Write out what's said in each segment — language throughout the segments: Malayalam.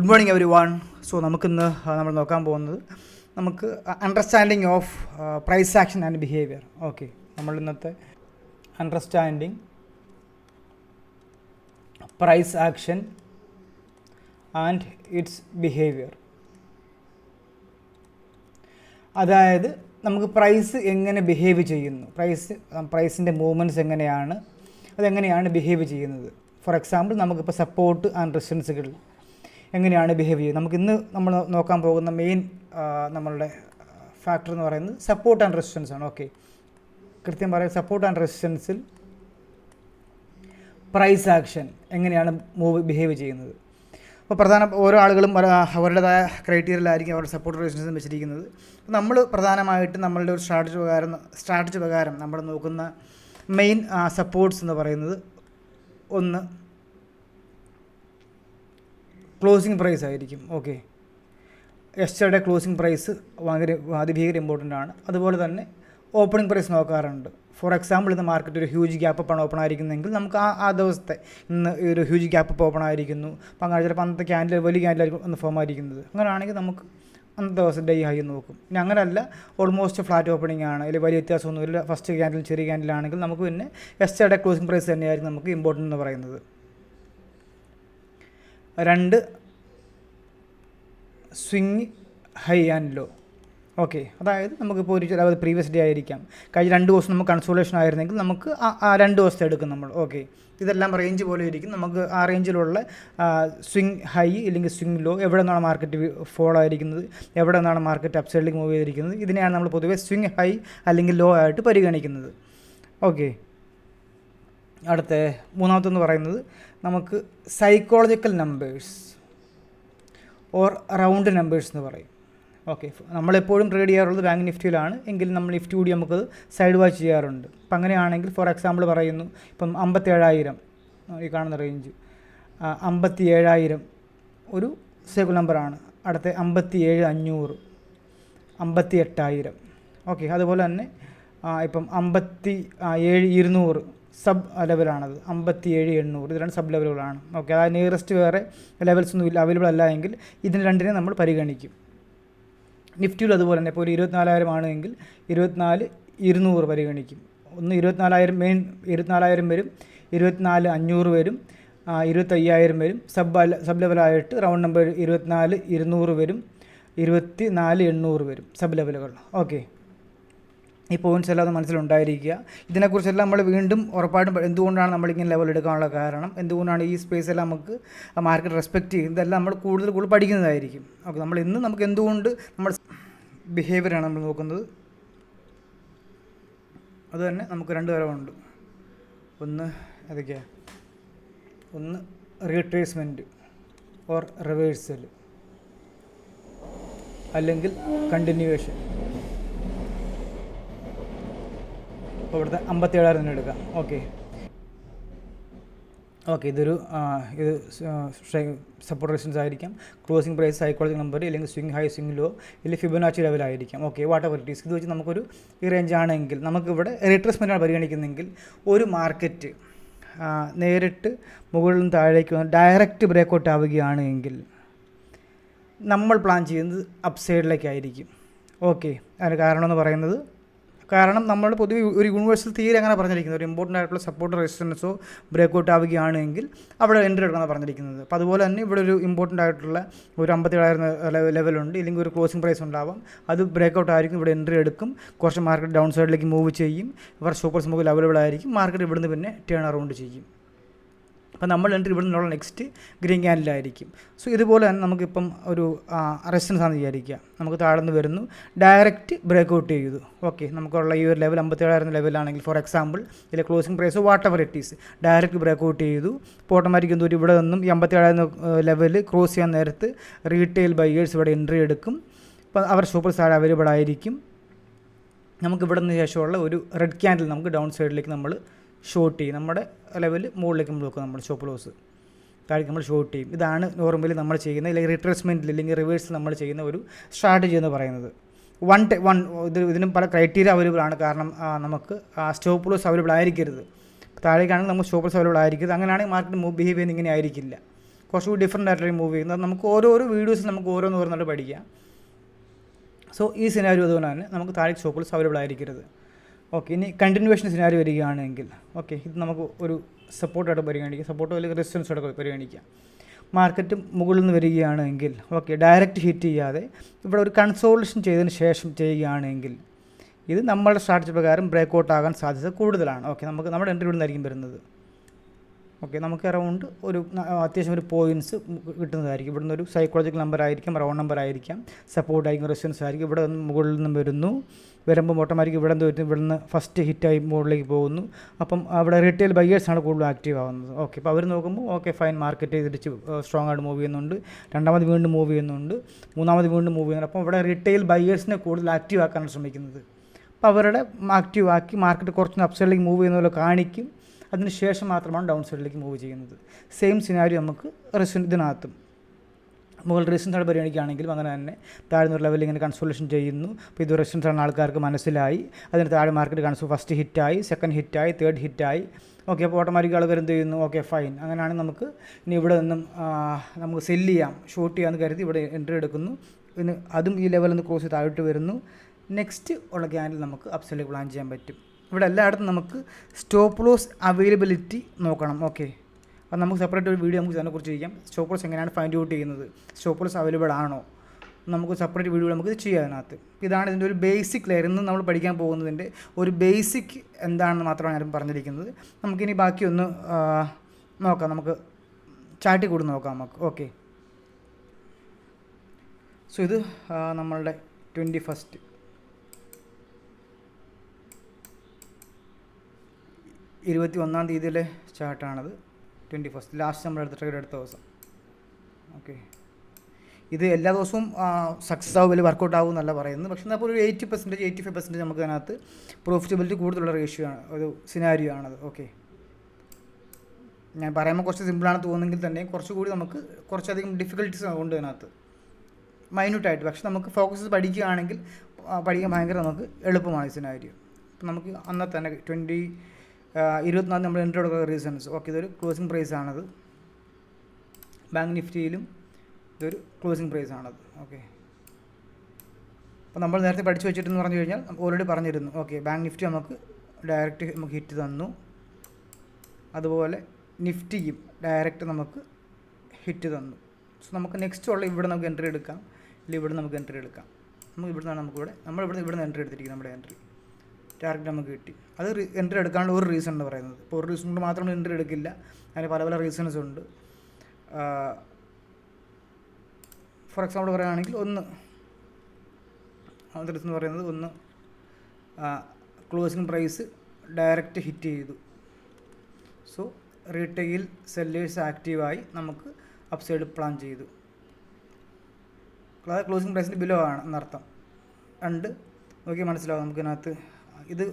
Good morning everyone. So നമുക്കിന്ന് നമ്മൾ നോക്കാൻ പോകുന്നത് നമുക്ക് understanding of price action and behaviour. Okay, നമ്മൾ ഇന്നത്തെ understanding price action and it's behaviour. അതായത് നമുക്ക് പ്രൈസ് എങ്ങനെ ബിഹേവ് ചെയ്യുന്നു, പ്രൈസിൻ്റെ മൂവ്മെൻറ്റ്സ് എങ്ങനെയാണ്, അതെങ്ങനെയാണ് ബിഹേവ് ചെയ്യുന്നത്. ഫോർ എക്സാമ്പിൾ, നമുക്കിപ്പോൾ സപ്പോർട്ട് ആൻഡ് റെസിസ്റ്റൻസുകൾ എങ്ങനെയാണ് ബിഹേവ് ചെയ്യുന്നത്. നമുക്കിന്ന് നമ്മൾ നോക്കാൻ പോകുന്ന മെയിൻ നമ്മളുടെ ഫാക്ടർ എന്ന് പറയുന്നത് സപ്പോർട്ട് ആൻഡ് റെസിസ്റ്റൻസ് ആണ്. ഓക്കെ, കൃത്യം പറയാം, സപ്പോർട്ട് ആൻഡ് റെസിസ്റ്റൻസിൽ പ്രൈസ് ആക്ഷൻ എങ്ങനെയാണ് ബിഹേവ് ചെയ്യുന്നത്. അപ്പോൾ ഓരോ ആളുകളും അവരുടേതായ ക്രൈറ്റീരിയയിലായിരിക്കും അവരുടെ സപ്പോർട്ട് റെസിസ്റ്റൻസ് വെച്ചിരിക്കുന്നത്. നമ്മൾ പ്രധാനമായിട്ട് നമ്മളുടെ ഒരു സ്ട്രാറ്റജി പ്രകാരം നമ്മൾ നോക്കുന്ന മെയിൻ സപ്പോർട്ട്സ് എന്ന് പറയുന്നത്, ഒന്ന് ക്ലോസിംഗ് പ്രൈസ് ആയിരിക്കും. ഓക്കെ, യെസ്റ്റർഡേ ക്ലോസിംഗ് പ്രൈസ് അതിഭീകര ഇമ്പോർട്ടൻ്റ് ആണ്. അതുപോലെ തന്നെ ഓപ്പണിംഗ് പ്രൈസ് നോക്കാറുണ്ട്. ഫോർ എക്സാമ്പിൾ, ഇന്ന് മാർക്കറ്റ് ഒരു ഹ്യൂജ് ഗ്യാപ്പ് അപ്പാണ് ഓപ്പൺ ആയിരിക്കുന്നതെങ്കിൽ നമുക്ക് ആ ദിവസത്തെ ഇന്ന് ഒരു ഹ്യൂജ് ഗ്യാപ്പ് അപ്പ് ഓപ്പൺ ആയിരിക്കുന്നു, അപ്പം അങ്ങനെ ചിലപ്പോൾ അന്നത്തെ ക്യാൻഡിൽ വലിയ ക്യാൻഡിലായിരിക്കും ഒന്ന് ഫോം ആയിരിക്കുന്നത്. അങ്ങനെയാണെങ്കിൽ നമുക്ക് അന്നത്തെ ദിവസം ഡേ ഹൈ നോക്കും. ഇനി അങ്ങനെയല്ല, ഓൾമോസ്റ്റ് ഫ്ലാറ്റ് ഓപ്പണിംഗ് ആണ്, അല്ലെങ്കിൽ വലിയ വ്യത്യാസമൊന്നുമില്ല, ഫസ്റ്റ് ക്യാൻഡിൽ ചെറിയ ക്യാൻഡിലാണെങ്കിൽ നമുക്ക് പിന്നെ യെസ്റ്റർഡേ ക്ലോസിംഗ് പ്രൈസ് തന്നെയായിരിക്കും നമുക്ക് ഇമ്പോർട്ടൻ്റ് എന്ന് പറയുന്നത്. രണ്ട്, swing high and low. Okay, അതായത് നമുക്കിപ്പോൾ ഒരു പ്രീവിയസ് ഡേ ആയിരിക്കാം, കഴിഞ്ഞ 2 ദിവസം നമുക്ക് കൺസോളേഷൻ ആയിരുന്നെങ്കിൽ നമുക്ക് ആ 2 ദിവസത്തെ എടുക്കും നമ്മൾ. ഓക്കെ, ഇതെല്ലാം റേഞ്ച് പോലെ ഇരിക്കും. നമുക്ക് ആ റേഞ്ചിലുള്ള സ്വിങ് ഹൈ ഇല്ലെങ്കിൽ സ്വിങ് ലോ, എവിടെ നിന്നാണ് മാർക്കറ്റ് ഫോളോ ആയിരിക്കുന്നത്, എവിടെ നിന്നാണ് മാർക്കറ്റ് അപ്സൈഡിലേക്ക് മൂവ് ചെയ്തിരിക്കുന്നത്, ഇതിനെയാണ് നമ്മൾ പൊതുവേ സ്വിങ് ഹൈ അല്ലെങ്കിൽ ലോ ആയിട്ട് പരിഗണിക്കുന്നത്. ഓക്കെ, അടുത്ത മൂന്നാമത്തെന്ന് പറയുന്നത് നമുക്ക് psychological numbers or round numbers എന്ന് പറയും. ഓക്കെ, നമ്മളെപ്പോഴും ട്രേഡ് ചെയ്യാറുള്ളത് ബാങ്ക് നിഫ്റ്റിയിലാണ്, എങ്കിലും നമ്മൾ നിഫ്റ്റി കൂടി നമുക്കത് സൈഡ് വാച്ച് ചെയ്യാറുണ്ട്. അപ്പം അങ്ങനെയാണെങ്കിൽ ഫോർ എക്സാമ്പിൾ പറയുന്നു, ഇപ്പം 57,000 ഈ കാണുന്ന റേഞ്ച്, 57,000 ഒരു സൈക്കിൾ നമ്പറാണ്. അടുത്ത 57,500, 58,000. ഓക്കെ, അതുപോലെ തന്നെ ഇപ്പം 57,200 സബ് ലെവലാണത്, 57,800 ഇത് 2 സബ് ലെവലുകളാണ്. ഓക്കെ, അതായത് നിയറസ്റ്റ് വേറെ ലെവൽസ് ഒന്നും ഇല്ല, അവൈലബിൾ അല്ല എങ്കിൽ ഇതിന് രണ്ടിനെ നമ്മൾ പരിഗണിക്കും. നിഫ്റ്റിയിൽ അതുപോലെ തന്നെ ഇപ്പോൾ ഒരു 24,000 ആണെങ്കിൽ 24,200 പരിഗണിക്കും. ഒന്ന് 24,000 മെയിൻ 24,000 വരും, 24,500 വരും, 25,000 വരും. സബ് ലെവലായിട്ട് റൗണ്ട് നമ്പർ 24,200 വരും, 24,800 വരും സബ് ലെവലുകൾ. ഓക്കെ, ഈ പോയിൻറ്റ്സ് എല്ലാം മനസ്സിലുണ്ടായിരിക്കുക. ഇതിനെക്കുറിച്ചെല്ലാം നമ്മൾ വീണ്ടും ഉറപ്പായിട്ടും എന്തുകൊണ്ടാണ് നമ്മളിങ്ങനെ ലെവൽ എടുക്കാനുള്ള കാരണം, എന്തുകൊണ്ടാണ് ഈ സ്പേസെല്ലാം നമുക്ക് മാർക്കറ്റ് റെസ്പെക്റ്റ് ചെയ്യുന്നത്, ഇതെല്ലാം നമ്മൾ കൂടുതൽ പഠിക്കുന്നതായിരിക്കും. ഓക്കെ, നമ്മൾ ഇന്ന് നമുക്ക് എന്തുകൊണ്ട് നമ്മൾ ബിഹേവിയറാണ് നമ്മൾ നോക്കുന്നത്. അതുതന്നെ നമുക്ക് 2 തരമുണ്ട്. ഒന്ന് ഏതൊക്കെയാണ്, ഒന്ന് റീട്രേസ്മെൻറ്റ് ഓർ റിവേഴ്സൽ, അല്ലെങ്കിൽ കണ്ടിന്യൂവേഷൻ. അപ്പോൾ ഇവിടുത്തെ 57,000 തന്നെ എടുക്കാം. ഓക്കെ, ഇത് സപ്പോർട്ട് റെസിസ്റ്റൻസ് ആയിരിക്കാം, ക്ലോസിംഗ് പ്രൈസ് സൈക്കോളജിക്കൽ നമ്പർ, അല്ലെങ്കിൽ സ്വിങ് ഹൈ സ്വിങ് ലോ, അല്ലെങ്കിൽ ഫിബൊനാച്ചി ലെവലായിരിക്കാം. Okay, whatever it is, ഇത് വെച്ച് നമുക്കൊരു ഈ റേഞ്ച് ആണെങ്കിൽ നമുക്കിവിടെ റീട്രേസ്മെൻറ്റാണ് പരിഗണിക്കുന്നതെങ്കിൽ ഒരു മാർക്കറ്റ് നേരിട്ട് മുകളിൽ നിന്ന് താഴേക്ക് വന്ന് ഡയറക്റ്റ് ബ്രേക്കൗട്ട് ആവുകയാണ് എങ്കിൽ നമ്മൾ പ്ലാൻ ചെയ്യുന്നത് അപ്സൈഡിലേക്കായിരിക്കും. ഓക്കെ, അതിന് കാരണമെന്ന് പറയുന്നത്, കാരണം നമ്മൾ പൊതുവെ ഒരു യൂണിവേഴ്സൽ തിയറി അങ്ങനെ പറഞ്ഞിരിക്കുന്നത്, ഒരു ഇമ്പോർട്ടൻ്റ് ആയിട്ടുള്ള സപ്പോർട്ട് റെസിസ്റ്റൻസോ ബ്രേക്കൗട്ട് ആവുകയാണെങ്കിൽ അവിടെ എൻട്രി എടുക്കാനാണ് പറഞ്ഞിരിക്കുന്നത്. അപ്പോൾ അതുപോലെ തന്നെ ഇവിടെ ഒരു ഇമ്പോർട്ടൻ്റ് ആയിട്ടുള്ള ഒരു 57,000 ലെവലുണ്ട്, ഇല്ലെങ്കിൽ ഒരു ക്ലോസിംഗ് പ്രൈസ് ഉണ്ടാവാം, അത് ബ്രേക്കൗട്ട് ആയിരിക്കും, ഇവിടെ എൻട്രി എടുക്കും, കുറച്ച് മാർക്കറ്റ് ഡൗൺ സൈഡിലേക്ക് മൂവ് ചെയ്യും, ഇവർ സൂപ്പർ സ്മോക്കിൽ അവൈലബിൾ ആയിരിക്കും, മാർക്കറ്റ് ഇവിടുന്ന് പിന്നെ ടേൺ അറൗണ്ട് ചെയ്യും. അപ്പോൾ നമ്മൾ എൻട്രി ഇവിടെ നിന്നുള്ള നെക്സ്റ്റ് ഗ്രീൻ ക്യാൻഡിലായിരിക്കും. സോ ഇതുപോലെ തന്നെ നമുക്കിപ്പം ഒരു റെസിസ്റ്റൻസ് ആണെന്ന് വിചാരിക്കുക, നമുക്ക് താഴെ നിന്ന് വരുന്നു, ഡയറക്റ്റ് ബ്രേക്കൗട്ട് ചെയ്തു. ഓക്കെ, നമുക്കുള്ള ഈ ഒരു ലെവൽ 57,000 ലെവലാണെങ്കിൽ ഫോർ എക്സാമ്പിൾ, ഇതിലെ closing price whatever it is direct breakout ചെയ്തു. ഇപ്പോൾ ഓട്ടോമാറ്റിക് എന്തോ ഇവിടെ നിന്നും 57,000 ലെവൽ ക്രോസ് ചെയ്യാൻ നേരത്ത് റീറ്റെയിൽ ബയേഴ്സ് ഇവിടെ എൻട്രി എടുക്കും. അപ്പോൾ അവർ സൂപ്പർ സൈഡ് അവൈലബിൾ ആയിരിക്കും. നമുക്ക് ഇവിടെ നിന്ന് ശേഷമുള്ള ഒരു റെഡ് ക്യാൻഡിൽ നമുക്ക് ഡൗൺ സൈഡിലേക്ക് നമ്മൾ ഷോർട്ട് ചെയ്യും, നമ്മുടെ ലെവൽ മുകളിലേക്ക് നമ്മൾ നോക്കും, നമ്മൾ സ്റ്റോപ്പ് ലോസ് താഴേക്ക് നമ്മൾ ഷോർട്ട് ചെയ്യും. ഇതാണ് നോർമലി നമ്മൾ ചെയ്യുന്ന, അല്ലെങ്കിൽ റിട്രേസ്മെൻറ്റിൽ അല്ലെങ്കിൽ റിവേഴ്സിൽ നമ്മൾ ചെയ്യുന്ന ഒരു സ്ട്രാറ്റജി എന്ന് പറയുന്നത്. ഇതിനും പല ക്രൈറ്റീരിയ അവൈലബിൾ ആണ്. കാരണം നമുക്ക് സ്റ്റോപ്പ് ലോസ് അവൈലബിൾ ആയിരിക്കരുത്, താഴേക്കാണെങ്കിൽ നമുക്ക് സ്റ്റോപ്പ് ലോസ് അവൈലബിൾ ആയിരിക്കരുത്. അങ്ങനെയാണെങ്കിൽ മാർക്കറ്റ് ബിഹേവ് ചെയ്യുന്നത് ഇങ്ങനെ ആയിരിക്കില്ല. കുറച്ചുകൂടി ഡിഫറെൻ്റ് ആയിട്ടൊരു മൂവ് ചെയ്യുന്നത്. നമുക്ക് ഓരോരോ വീഡിയോസ് നമുക്ക് ഓരോന്ന് പഠിക്കാം. സോ ഈ സിനാരിയോ അതുകൊണ്ട് തന്നെ നമുക്ക് താഴെ സ്റ്റോപ്പ് ലോസ് അവൈലബിൾ ആയിരിക്കരുത്. ഓക്കെ, ഇനി കണ്ടിന്യൂവേഷൻ സിനാരിയോ വരികയാണെങ്കിൽ ഓക്കെ, ഇത് നമുക്ക് ഒരു സപ്പോർട്ടായിട്ട് പരിഗണിക്കാം, സപ്പോർട്ട് അല്ലെങ്കിൽ റെസിസ്റ്റൻസായിട്ട് പരിഗണിക്കാം. മാർക്കറ്റ് മുകളിൽ നിന്ന് വരികയാണെങ്കിൽ ഓക്കെ, ഡയറക്റ്റ് ഹിറ്റ് ചെയ്യാതെ ഇവിടെ ഒരു കൺസോളിഡേഷൻ ചെയ്തതിന് ശേഷം ചെയ്യുകയാണെങ്കിൽ ഇത് നമ്മളുടെ സ്ട്രാറ്റജി പ്രകാരം ബ്രേക്ക് ഔട്ട് ആകാൻ സാധ്യത കൂടുതലാണ്. ഓക്കെ, നമുക്ക് നമ്മുടെ എൻട്രി ഇവിടെ നിന്നായിരിക്കും വരുന്നത്. ഓക്കെ, നമുക്ക് അറൗണ്ട് ഒരു അത്യാവശ്യം ഒരു പോയിൻറ്റ്സ് കിട്ടുന്നതായിരിക്കും. ഇവിടുന്ന് ഒരു സൈക്കോളജിക്കൽ നമ്പർ ആയിരിക്കും, റൗണ്ട് നമ്പർ ആയിരിക്കാം, സപ്പോർട്ട് ആയിരിക്കും, റെസിസ്റ്റൻസ് ആയിരിക്കും. ഇവിടെ നിന്ന് മുകളിൽ നിന്നും വരുമ്പോൾ ഓട്ടോമാറ്റിക് ഇവിടെ നിന്ന് വരുന്നു, ഇവിടുന്ന് ഫസ്റ്റ് ഹിറ്റായി മുകളിലേക്ക് പോകുന്നു. അപ്പം അവിടെ റീറ്റെയിൽ ബയേഴ്സാണ് കൂടുതൽ ആക്റ്റീവ് ആവുന്നത്. ഓക്കെ, അപ്പോൾ അവർ നോക്കുമ്പോൾ ഓക്കെ ഫൈൻ, മാർക്കറ്റ് തിരിച്ച് സ്ട്രോങ് ആയിട്ട് മൂവ് ചെയ്യുന്നുണ്ട്, രണ്ടാമത് വീണ്ടും മൂവ് ചെയ്യുന്നുണ്ട്, മൂന്നാമത് വീണ്ടും മൂവ് ചെയ്യുന്നുണ്ട്. അപ്പോൾ ഇവിടെ റീറ്റെയിൽ ബയേഴ്സിനെ കൂടുതൽ ആക്റ്റീവ് ആക്കാനാണ് ശ്രമിക്കുന്നത്. അപ്പോൾ അവരുടെ ആക്റ്റീവ് ആക്കി മാർക്കറ്റ് കുറച്ച് അപ്പ് സൈഡിലേക്ക് മൂവ് ചെയ്യുന്ന പോലെ കാണിക്കും. അതിന് ശേഷം മാത്രമാണ് ഡൗൺ സൈഡിലേക്ക് മൂവ് ചെയ്യുന്നത്. സെയിം സിനാരിയോ നമുക്ക് ഇതിനകത്തും മുകളിൽ റെസിസ്റ്റൻസ് പരിഗണിക്കുകയാണെങ്കിലും അങ്ങനെ തന്നെ താഴ്ന്നൊരു ലെവലിൽ ഇങ്ങനെ കൺസോളിഡേഷൻ ചെയ്യുന്നു. അപ്പോൾ ഇത് റെസിസ്റ്റൻസ് ആണ് ആൾക്കാർക്ക് മനസ്സിലായി. അതിന് താഴെ മാർക്കറ്റ് ഫസ്റ്റ് ഹിറ്റായി, സെക്കൻഡ് ഹിറ്റായി, തേർഡ് ഹിറ്റായി. ഓക്കെ, അപ്പോൾ ഓട്ടോമാറ്റിക് ആൾക്കാർ എന്ത് ചെയ്യുന്നു, ഓക്കെ ഫൈൻ, അങ്ങനെയാണെങ്കിൽ നമുക്ക് ഇനി ഇവിടെ നിന്നും നമുക്ക് സെല്ല് ചെയ്യാം, ഷോർട്ട് ചെയ്യാമെന്ന് കരുതി ഇവിടെ എൻട്രി എടുക്കുന്നു. പിന്നെ അതും ഈ ലെവലിൽ നിന്ന് ക്രോസ് ചെയ്ത് താഴോട്ട് വരുന്നു. നെക്സ്റ്റ് ഉള്ള ക്യാൻഡിൽ നമുക്ക് അപ്പ് സൈഡിലേക്ക് പ്ലാൻ ചെയ്യാൻ പറ്റും. ഇവിടെ എല്ലായിടത്തും നമുക്ക് സ്റ്റോപ്പ് ലോസ് അവൈലബിലിറ്റി നോക്കണം. ഓക്കെ, അത് നമുക്ക് സെപ്പറേറ്റ് ഒരു വീഡിയോ നമുക്ക് ഇതിനെക്കുറിച്ച് ചെയ്യാം. സ്റ്റോപ്പ് ലോസ് എങ്ങനെയാണ് ഫൈൻഡ് ഔട്ട് ചെയ്യുന്നത്, സ്റ്റോപ്പ് ലോസ് അവൈലബിൾ ആണോ, നമുക്ക് സെപ്പറേറ്റ് വീഡിയോ നമുക്ക് ഇത് ചെയ്യാം അതിനകത്ത്. ഇതാണ് ഇതിൻ്റെ ഒരു ബേസിക് ലെയർ. ഇന്ന് നമ്മൾ പഠിക്കാൻ പോകുന്നതിൻ്റെ ഒരു ബേസിക് എന്താണെന്ന് മാത്രമാണ് ഞാൻ പറഞ്ഞിരിക്കുന്നത്. നമുക്കിനി ബാക്കിയൊന്ന് നോക്കാം, നമുക്ക് ചാർട്ടിൽ കൂടി നോക്കാം നമുക്ക്. ഓക്കെ, സോ ഇത് നമ്മളുടെ 21 21-ാം തീയതിയിലെ ചാർട്ടാണത്. 21 ലാസ്റ്റ് നമ്മൾ ട്രേഡ് എടുത്ത ദിവസം. ഓക്കെ, ഇത് എല്ലാ ദിവസവും സക്സസ് ആവും, വലിയ വർക്കൗട്ട് ആവും എന്നല്ല പറയുന്നത്. പക്ഷേ അപ്പോൾ ഒരു 80%, 85% നമുക്ക് അതിനകത്ത് പ്രോഫിറ്റബിലിറ്റി കൂടുതലുള്ള റേഷ്യോ ആണ്, ഒരു സിനാരിയോ ആണത്. ഓക്കെ, ഞാൻ പറയുമ്പോൾ കുറച്ച് സിമ്പിളാണെന്ന് തോന്നുമെങ്കിൽ തന്നെ കുറച്ചുകൂടി നമുക്ക് കുറച്ചധികം ഡിഫിക്കൽട്ടീസ് ഉണ്ട് അതിനകത്ത് മൈന്യൂട്ടായിട്ട്. പക്ഷേ നമുക്ക് ഫോക്കസ് പഠിക്കുകയാണെങ്കിൽ പഠിക്കാൻ ഭയങ്കര നമുക്ക് എളുപ്പമാണ് ഈ സിനാരിയോ. അപ്പം നമുക്ക് അന്നത്തെ തന്നെ 24 നമ്മൾ എൻട്രി കൊടുക്കുന്ന റീസൺസ്. ഓക്കെ, ഇതൊരു ക്ലോസിംഗ് പ്രൈസ് ആണത്. ബാങ്ക് നിഫ്റ്റിയിലും ഇതൊരു ക്ലോസിംഗ് പ്രൈസ് ആണത്. ഓക്കെ, അപ്പോൾ നമ്മൾ നേരത്തെ പഠിച്ചു വെച്ചിട്ടെന്ന് പറഞ്ഞു കഴിഞ്ഞാൽ ഓൾറെഡി പറഞ്ഞിരുന്നു. ഓക്കെ, ബാങ്ക് നിഫ്റ്റി നമുക്ക് ഡയറക്റ്റ് നമുക്ക് ഹിറ്റ് തന്നു, അതുപോലെ നിഫ്റ്റിയും ഡയറക്റ്റ് നമുക്ക് ഹിറ്റ് തന്നു. സോ നമുക്ക് നെക്സ്റ്റ് ഉള്ള ഇവിടെ നമുക്ക് എൻട്രി എടുക്കാം, ഇല്ല ഇവിടെ നമുക്ക് എൻട്രി എടുക്കാം. നമുക്ക് ഇവിടെ നിന്നാണ് ഇവിടെ എൻട്രി എടുത്തിരിക്കുന്നത്. നമ്മുടെ എൻട്രി ടാർഗറ്റ് നമുക്ക് കിട്ടി. അത് എൻട്രി എടുക്കാനുള്ള ഒരു റീസൺ എന്ന് പറയുന്നത്, ഇപ്പോൾ ഒരു റീസൺ കൊണ്ട് മാത്രം എൻട്രി എടുക്കില്ല, അതിന് പല പല റീസൺസ് ഉണ്ട്. ഫോർ എക്സാമ്പിൾ പറയുകയാണെങ്കിൽ അത് റീസൺ എന്ന് പറയുന്നത് ഒന്ന് ക്ലോസിംഗ് പ്രൈസ് ഡയറക്റ്റ് ഹിറ്റ് ചെയ്തു. സോ റീറ്റെയിൽ സെല്ലേഴ്സ് ആക്റ്റീവായി നമുക്ക് അപ്പ് സൈഡ് പ്ലാൻ ചെയ്തു. അതായത് ക്ലോസിംഗ് പ്രൈസിന് ബിലോ ആണ് എന്നർത്ഥം. നോക്കിയാൽ മനസ്സിലാവും നമുക്കിതിനകത്ത്. ഇത്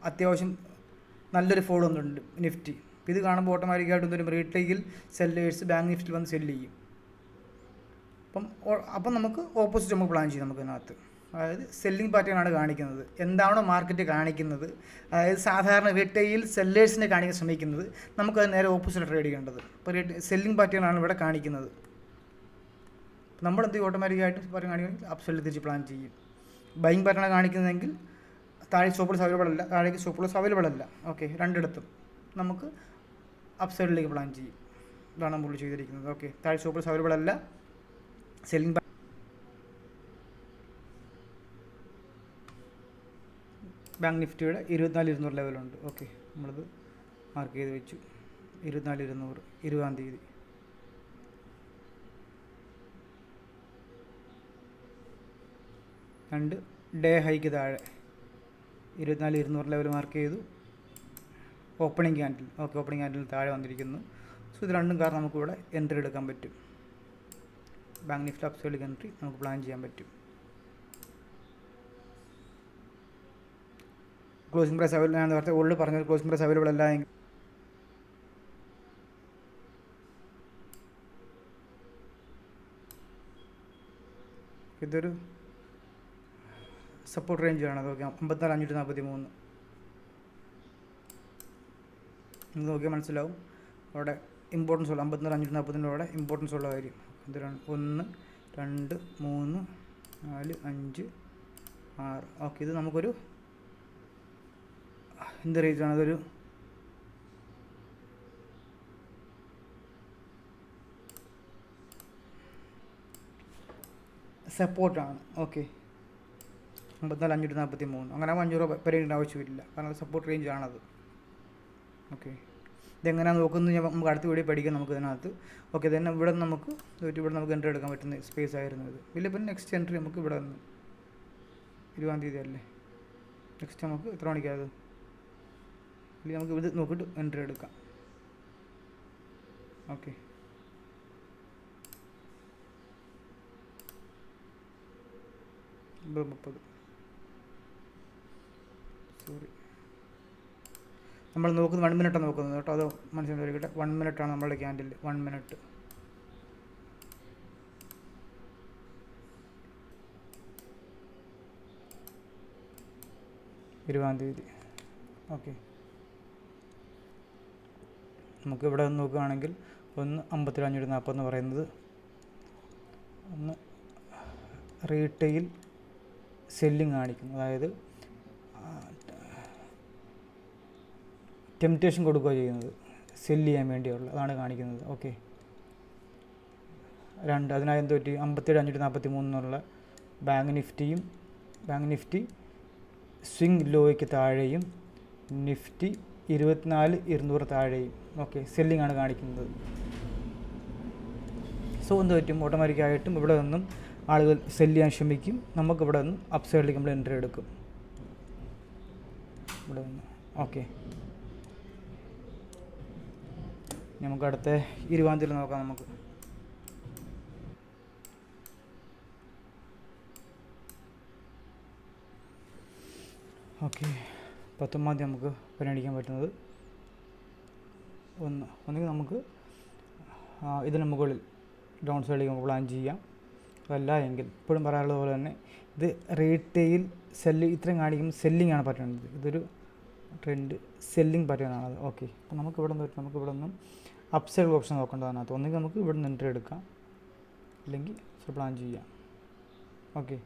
അത്യാവശ്യം നല്ലൊരു ഫോൾ വന്നിട്ടുണ്ട് നിഫ്റ്റി. ഇത് കാണുമ്പോൾ ഓട്ടോമാറ്റിക്കായിട്ട് എന്തൊരു റീറ്റെയിൽ സെല്ലേഴ്സ് ബാങ്ക് നിഫ്റ്റിയിൽ വന്ന് സെല്ല് ചെയ്യും. അപ്പം നമുക്ക് ഓപ്പോസിറ്റ് നമുക്ക് പ്ലാൻ ചെയ്യും. നമുക്കിതിനകത്ത് അതായത് സെല്ലിംഗ് പാറ്റേണാണ് കാണിക്കുന്നത്. എന്താണോ മാർക്കറ്റ് കാണിക്കുന്നത്, അതായത് സാധാരണ റീറ്റെയിൽ സെല്ലേഴ്സിനെ കാണിക്കാൻ ശ്രമിക്കുന്നത്, നമുക്കത് നേരെ ഓപ്പോസിറ്റ് ട്രേഡ് ചെയ്യേണ്ടത്. ഇപ്പോൾ സെല്ലിംഗ് പാറ്റേണാണ് ഇവിടെ കാണിക്കുന്നത്. നമ്മളെന്ത് ചെയ്യും, ഓട്ടോമാറ്റിക്കായിട്ട് കാണിക്കുകയാണെങ്കിൽ അപ്പ് സൈഡിൽ തിരിച്ച് പ്ലാൻ ചെയ്യും. ബൈയിങ് പാറ്റേണാണ് കാണിക്കുന്നതെങ്കിൽ താഴെ സ്റ്റോപ്പ് ലോസ് അവൈലബിൾ അല്ല, താഴേക്ക് സ്റ്റോപ്പ് ലോസ് അവൈലബിൾ അല്ല. ഓക്കെ, രണ്ടിടത്തും നമുക്ക് അപ്പ് സൈഡിലേക്ക് പ്ലാൻ ചെയ്യും. ഇതാണ് നമ്മൾ ചെയ്തിരിക്കുന്നത്. ഓക്കെ, താഴെ സ്റ്റോപ്പ് ലോസ് അവൈലബിൾ അല്ല, സെല്ലിംഗ് ബാങ്ക് നിഫ്റ്റിയുടെ 24,200 ലെവലുണ്ട്. ഓക്കെ, നമ്മളത് മാർക്ക് ചെയ്ത് വെച്ചു. 24,200 20-ാം തീയതി. രണ്ട് ഡേ ഹൈക്ക് താഴെ 24,200 ലെവൽ മാർക്ക് ചെയ്തു. Opening candle. Okay, opening candle താഴെ വന്നിരിക്കുന്നു. സോ ഇത് രണ്ടും കാരണം നമുക്കിവിടെ എൻട്രി എടുക്കാൻ പറ്റും. ബാങ്ക് നിഫ്റ്റി അപ്പ് സൈഡിലേക്ക് എൻട്രി നമുക്ക് പ്ലാൻ ചെയ്യാൻ പറ്റും. ക്ലോസിംഗ് പ്രൈസ് അവൈലബിൾ, ഞാൻ നേരത്തെ ഓൾറെഡി പറഞ്ഞത് ക്ലോസിംഗ് പ്രൈസ് അവൈലബിൾ അല്ല എങ്കിൽ ഇതൊരു സപ്പോർട്ട് റേഞ്ചാണ്. അത് ഓക്കെ, 54,543 ഇത് നോക്കിയാൽ മനസ്സിലാവും. അവിടെ ഇമ്പോർട്ടൻസ് ഉള്ള 54,540 ഇമ്പോർട്ടൻസ് ഉള്ള കാര്യം എന്തിനാണ് 1 2 3 4 5 6. ഓക്കെ, ഇത് നമുക്കൊരു എന്ത് റേറ്റാണ്? അതൊരു സപ്പോർട്ടാണ്. ഓക്കെ, 54,543. അങ്ങനെ 5 രൂപ പരിഗണിക്കേണ്ട ആവശ്യമില്ല, കാരണം സപ്പോർട്ട് റേഞ്ച് ആണത്. ഓക്കെ, ഇതെങ്ങനെയാണ് നോക്കുന്നത് നമുക്ക് അടുത്ത വീഡിയോ പഠിക്കാം നമുക്ക് ഇതിനകത്ത്. ഓക്കെ, തന്നെ ഇവിടെ നമുക്ക് എൻട്രി എടുക്കാൻ പറ്റുന്ന സ്പേസ് ആയിരുന്നു ഇത്. പിന്നെ നെക്സ്റ്റ് എൻട്രി നമുക്ക് ഇവിടെ നിന്ന് 20-ാം തീയതി അല്ലേ, നെക്സ്റ്റ് നമുക്ക് എത്ര മണിക്കാത് ഇല്ല, നമുക്ക് ഇത് നോക്കിയിട്ട് എൻട്രി എടുക്കാം. ഓക്കെ, ഇവിടെ 30. സോറി, നമ്മൾ നോക്കുന്നത് 1 മിനിറ്റാണ് നോക്കുന്നത് കേട്ടോ, അത് മനസ്സിലാക്കിയിട്ട് 1 മിനിറ്റാണ് നമ്മളുടെ ക്യാൻഡിൽ. 1 മിനിറ്റ്. തീയതി. ഓക്കെ, നമുക്കിവിടെ നോക്കുകയാണെങ്കിൽ 1,57,540 എന്ന് പറയുന്നത് ഒന്ന് റീറ്റെയിൽ സെല്ലിങ് കാണിക്കുന്നു, അതായത് ടെംപ്റ്റേഷൻ കൊടുക്കുക ചെയ്യുന്നത് സെല്ല് ചെയ്യാൻ വേണ്ടിയുള്ള അതാണ് കാണിക്കുന്നത്. ഓക്കെ, 2 അതിനായി എന്ത് പറ്റി? 57,543 എന്നുള്ള ബാങ്ക് നിഫ്റ്റി സ്വിംഗ് ലോയ്ക്ക് താഴെയും നിഫ്റ്റി 24,200 താഴെയും. ഓക്കെ, സെല്ലിംഗ് ആണ് കാണിക്കുന്നത്. സോ എന്ത് പറ്റും? ഓട്ടോമാറ്റിക്കായിട്ടും ഇവിടെ നിന്നും ആളുകൾ സെല്ല് ചെയ്യാൻ ശ്രമിക്കും. നമുക്കിവിടെ നിന്ന് അപ്പ് സൈഡിലേക്ക് നമ്മൾ എൻട്രി എടുക്കും ഇവിടെ നിന്ന്. ഓക്കെ, നമുക്ക് അടുത്ത 20-ാം തീയതി നോക്കാം. നമുക്ക് ഓക്കെ, 19-ാം തീയതി നമുക്ക് പരിഗണിക്കാൻ പറ്റുന്നത് ഒന്നുകിൽ നമുക്ക് ഇതിന് മുകളിൽ ഡൗൺ സൈഡിലേക്ക് നമുക്ക് പ്ലാൻ ചെയ്യാം. അതല്ല എങ്കിൽ ഇപ്പോഴും പറയാറുള്ളത് പോലെ തന്നെ ഇത് റീറ്റെയിൽ ഇത്രയും കാണിക്കുമ്പോൾ സെല്ലിംഗ് ആണ് പറ്റുന്നത്. ഇതൊരു ട്രെൻഡ് സെല്ലിംഗ് പറ്റുന്നതാണത്. ഓക്കെ, അപ്പോൾ നമുക്ക് ഇവിടെ നിന്നും അപ്പ് സൈഡ് ഓപ്ഷൻ നോക്കേണ്ടതിനകത്ത് ഒന്നുകിൽ നമുക്ക് ഇവിടെ നിന്ന് എൻട്രി എടുക്കാം, അല്ലെങ്കിൽ പ്ലാൻ ചെയ്യാം. ഓക്കെ,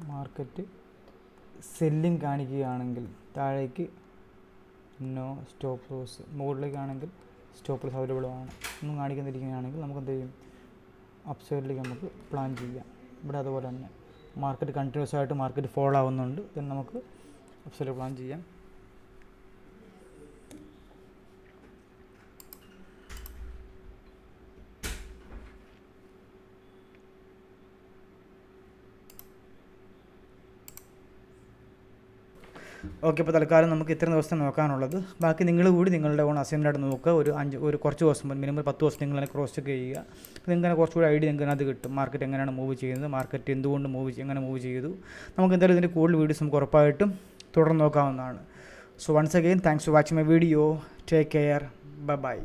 മാർക്കറ്റ് സെല്ലിംഗ് കാണിക്കുകയാണെങ്കിൽ താഴേക്ക് നോ സ്റ്റോപ്പ് ലോസ്, മുകളിലേക്കാണെങ്കിൽ സ്റ്റോപ്പ് ലോസ് അവൈലബിൾ ആണ്. ഒന്നും കാണിക്കാതിരിക്കുകയാണെങ്കിൽ നമുക്ക് എന്ത് ചെയ്യും? അപ്പ് സൈഡിലേക്ക് നമുക്ക് പ്ലാൻ ചെയ്യാം. ഇവിടെ അതുപോലെ തന്നെ മാർക്കറ്റ് കണ്ടിന്യൂസ് ആയിട്ട് മാർക്കറ്റ് ഫോളോ ആവുന്നുണ്ട്, then നമുക്ക് അപ്പ് സൈഡിൽ പ്ലാൻ ചെയ്യാം. ഓക്കെ, അപ്പോൾ തൽക്കാലം നമുക്ക് ഇത്ര ദിവസം നോക്കാനുള്ളത്. ബാക്കി നിങ്ങൾ കൂടി നിങ്ങളുടെ ഓൺ അസൈൻമെൻറ്റായിട്ട് നോക്കുക. ഒരു കുറച്ച് ദിവസം മിനിമം 10 ദിവസം നിങ്ങൾ തന്നെ ക്രോസ് ചെക്ക് ചെയ്യുക. അപ്പോൾ നിങ്ങൾക്ക് കുറച്ചുകൂടി ഐഡിയ നിങ്ങൾക്ക് അത് കിട്ടും. മാർക്കറ്റ് എങ്ങനെയാണ് മൂവ് ചെയ്യുന്നത്, മാർക്കറ്റ് എന്തുകൊണ്ട് എങ്ങനെ മൂവ് ചെയ്തു. നമുക്ക് എന്തായാലും ഇതിൻ്റെ കൂടുതൽ വീഡിയോസ് നമുക്ക് ഉറപ്പായിട്ടും തുടർന്ന് നോക്കാവുന്നതാണ്. So once again thanks for watching my video. Take care. By.